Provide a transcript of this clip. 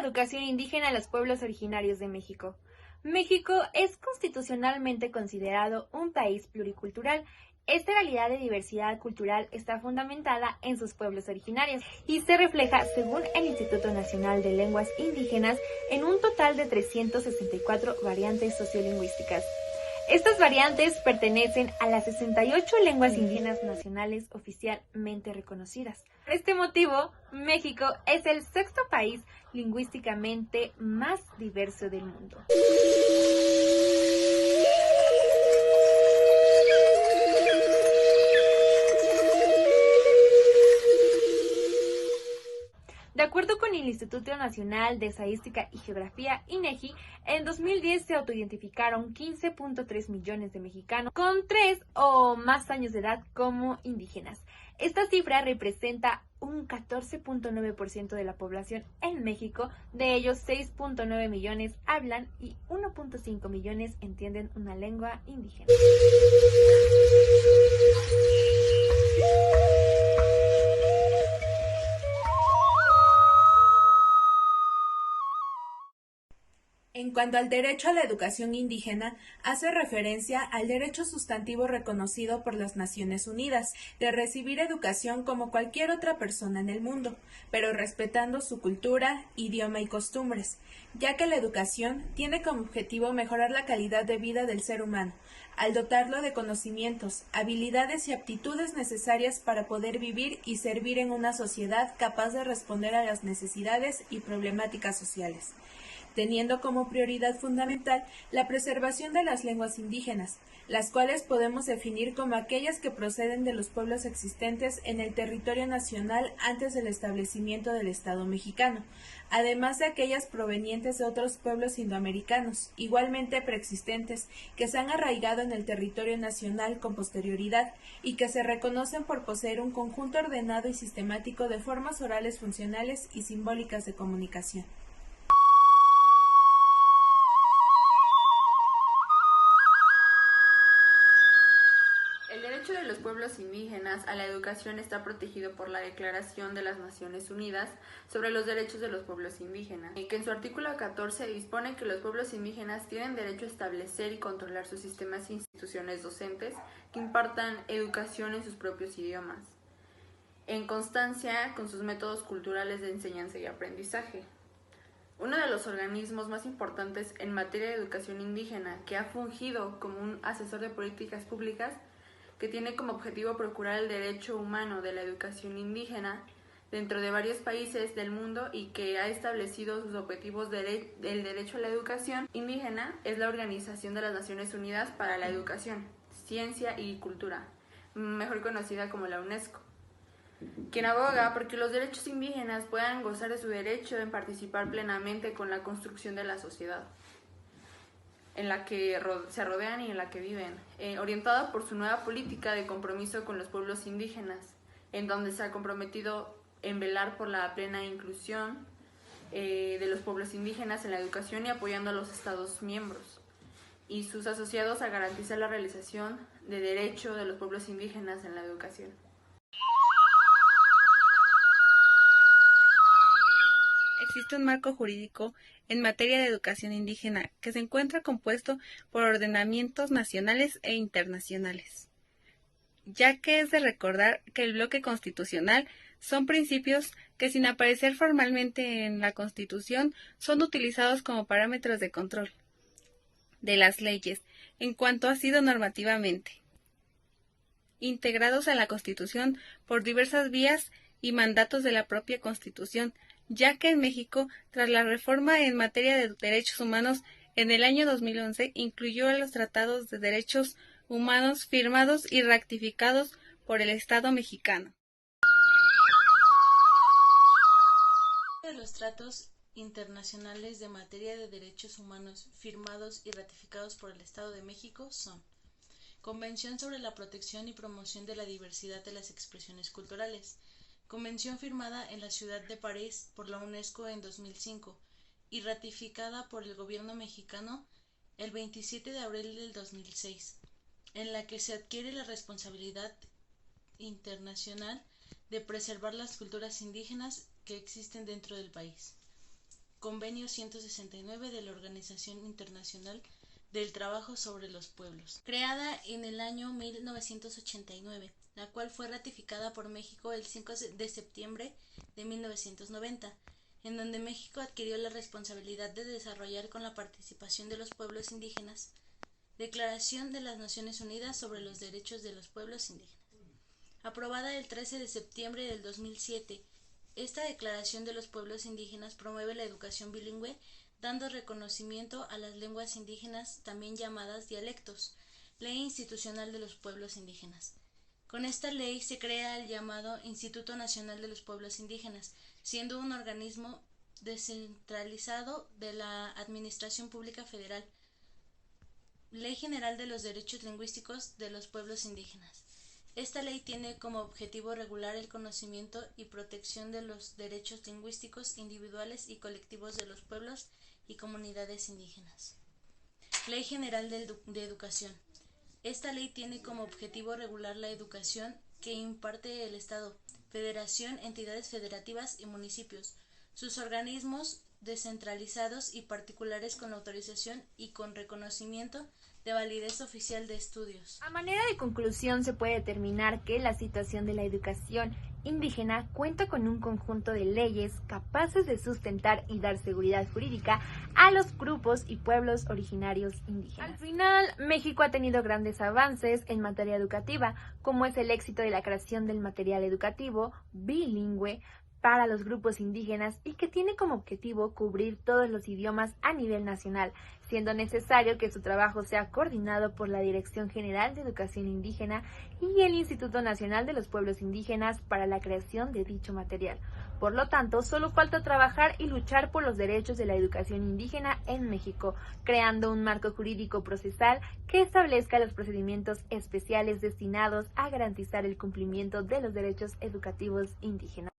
educación indígena a los pueblos originarios de México. México es constitucionalmente considerado un país pluricultural. Esta realidad de diversidad cultural está fundamentada en sus pueblos originarios y se refleja, según el Instituto Nacional de Lenguas Indígenas, en un total de 364 variantes sociolingüísticas. Estas variantes pertenecen a las 68 lenguas indígenas nacionales oficialmente reconocidas. Por este motivo, México es el sexto país lingüísticamente más diverso del mundo. De acuerdo con el Instituto Nacional de Estadística y Geografía, INEGI, en 2010 se autoidentificaron 15.3 millones de mexicanos con 3 o más años de edad como indígenas. Esta cifra representa un 14.9% de la población en México, de ellos 6.9 millones hablan y 1.5 millones entienden una lengua indígena. En cuanto al derecho a la educación indígena, hace referencia al derecho sustantivo reconocido por las Naciones Unidas de recibir educación como cualquier otra persona en el mundo, pero respetando su cultura, idioma y costumbres, ya que la educación tiene como objetivo mejorar la calidad de vida del ser humano, al dotarlo de conocimientos, habilidades y aptitudes necesarias para poder vivir y servir en una sociedad capaz de responder a las necesidades y problemáticas sociales, teniendo como prioridad fundamental la preservación de las lenguas indígenas, las cuales podemos definir como aquellas que proceden de los pueblos existentes en el territorio nacional antes del establecimiento del Estado mexicano, además de aquellas provenientes de otros pueblos indoamericanos, igualmente preexistentes, que se han arraigado en el territorio nacional con posterioridad y que se reconocen por poseer un conjunto ordenado y sistemático de formas orales funcionales y simbólicas de comunicación. El derecho de los pueblos indígenas a la educación está protegido por la Declaración de las Naciones Unidas sobre los Derechos de los Pueblos Indígenas, que en su artículo 14 dispone que los pueblos indígenas tienen derecho a establecer y controlar sus sistemas e instituciones docentes que impartan educación en sus propios idiomas, en constancia con sus métodos culturales de enseñanza y aprendizaje. Uno de los organismos más importantes en materia de educación indígena, que ha fungido como un asesor de políticas públicas, que tiene como objetivo procurar el derecho humano de la educación indígena dentro de varios países del mundo y que ha establecido sus objetivos del derecho a la educación indígena, es la Organización de las Naciones Unidas para la Educación, Ciencia y Cultura, mejor conocida como la UNESCO, quien aboga porque los derechos indígenas puedan gozar de su derecho en participar plenamente con la construcción de la sociedad en la que se rodean y en la que viven, orientada por su nueva política de compromiso con los pueblos indígenas, en donde se ha comprometido en velar por la plena inclusión de los pueblos indígenas en la educación y apoyando a los Estados miembros y sus asociados a garantizar la realización de derecho de los pueblos indígenas en la educación. Existe un marco jurídico en materia de educación indígena que se encuentra compuesto por ordenamientos nacionales e internacionales, ya que es de recordar que el bloque constitucional son principios que, sin aparecer formalmente en la Constitución, son utilizados como parámetros de control de las leyes en cuanto ha sido normativamente, integrados a la Constitución por diversas vías y mandatos de la propia Constitución, ya que en México, tras la reforma en materia de derechos humanos en el año 2011, incluyó a los tratados de derechos humanos firmados y ratificados por el Estado mexicano. De los tratados internacionales de materia de derechos humanos firmados y ratificados por el Estado de México son: Convención sobre la protección y promoción de la diversidad de las expresiones culturales, convención firmada en la ciudad de París por la UNESCO en 2005 y ratificada por el gobierno mexicano el 27 de abril del 2006, en la que se adquiere la responsabilidad internacional de preservar las culturas indígenas que existen dentro del país. Convenio 169 de la Organización Internacional del Trabajo sobre los Pueblos, creada en el año 1989, la cual fue ratificada por México el 5 de septiembre de 1990, en donde México adquirió la responsabilidad de desarrollar con la participación de los pueblos indígenas Declaración de las Naciones Unidas sobre los Derechos de los Pueblos Indígenas. Aprobada el 13 de septiembre del 2007, esta Declaración de los Pueblos Indígenas promueve la educación bilingüe, dando reconocimiento a las lenguas indígenas, también llamadas dialectos, Ley Institucional de los Pueblos Indígenas. Con esta ley se crea el llamado Instituto Nacional de los Pueblos Indígenas, siendo un organismo descentralizado de la Administración Pública Federal. Ley General de los Derechos Lingüísticos de los Pueblos Indígenas. Esta ley tiene como objetivo regular el conocimiento y protección de los derechos lingüísticos individuales y colectivos de los pueblos y comunidades indígenas. Ley General de Educación. Esta ley tiene como objetivo regular la educación que imparte el Estado, Federación, entidades federativas y municipios, sus organismos descentralizados y particulares con autorización y con reconocimiento de validez oficial de estudios. A manera de conclusión, se puede determinar que la situación de la educación indígena cuenta con un conjunto de leyes capaces de sustentar y dar seguridad jurídica a los grupos y pueblos originarios indígenas. Al final, México ha tenido grandes avances en materia educativa, como es el éxito de la creación del material educativo bilingüe para los grupos indígenas y que tiene como objetivo cubrir todos los idiomas a nivel nacional, siendo necesario que su trabajo sea coordinado por la Dirección General de Educación Indígena y el Instituto Nacional de los Pueblos Indígenas para la creación de dicho material. Por lo tanto, solo falta trabajar y luchar por los derechos de la educación indígena en México, creando un marco jurídico procesal que establezca los procedimientos especiales destinados a garantizar el cumplimiento de los derechos educativos indígenas.